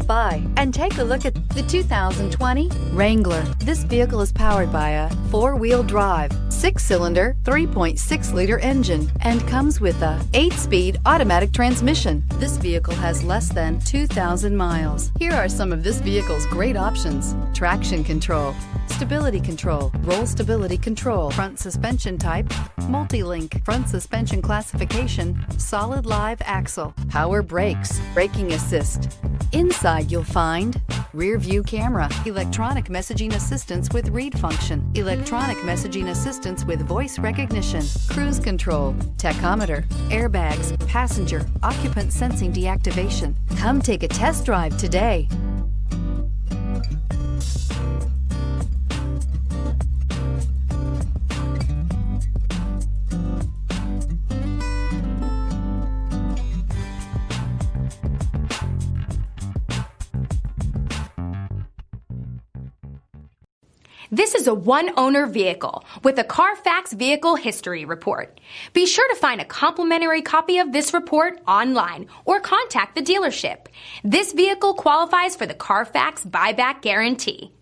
Stop by and take a look at the 2020 Wrangler. This vehicle is powered by a 4-wheel drive, 6-cylinder, 3.6-liter engine and comes with a 8-speed automatic transmission. This vehicle has less than 2,000 miles. Here are some of this vehicle's great options: traction control, stability control, roll stability control, front suspension type, multi-link, front suspension classification, solid live axle, power brakes, braking assist. Inside you'll find rear view camera, electronic messaging assistance with read function, electronic messaging assistance with voice recognition, cruise control, tachometer, airbags, passenger, occupant sensing deactivation. Come take a test drive today. This is a one-owner vehicle with a Carfax Vehicle History Report. Be sure to find a complimentary copy of this report online or contact the dealership. This vehicle qualifies for the Carfax Buyback Guarantee.